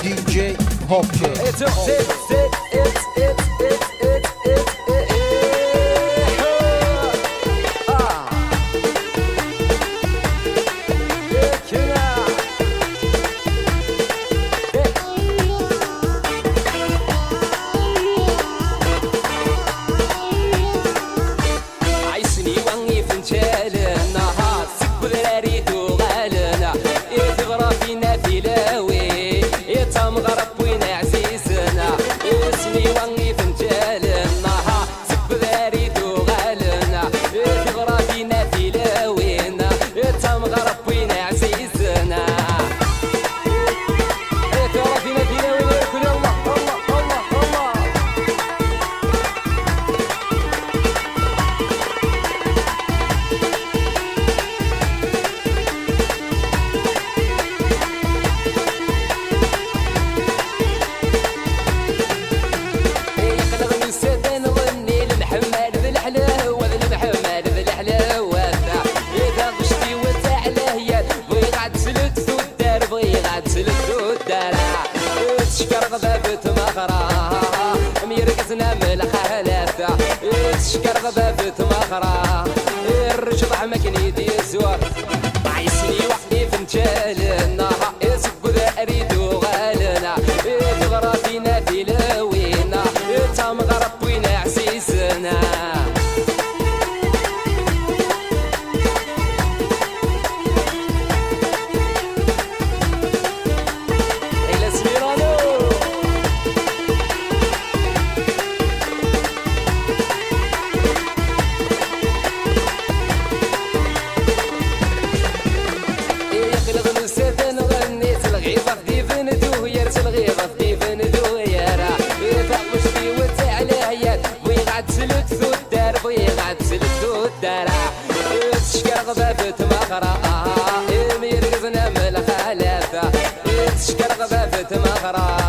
DJ Hopper. شكر غبابة مغرى الرشد عمك نيدي الزوار عيسني وحدي في مجالنا يسقو ذا أريدو غالنا تغرى فينا في لوينا تام غرب وينا عسيسنا غبابة مغرى يرقزنا من الخلافة تشكر غبابة مغرى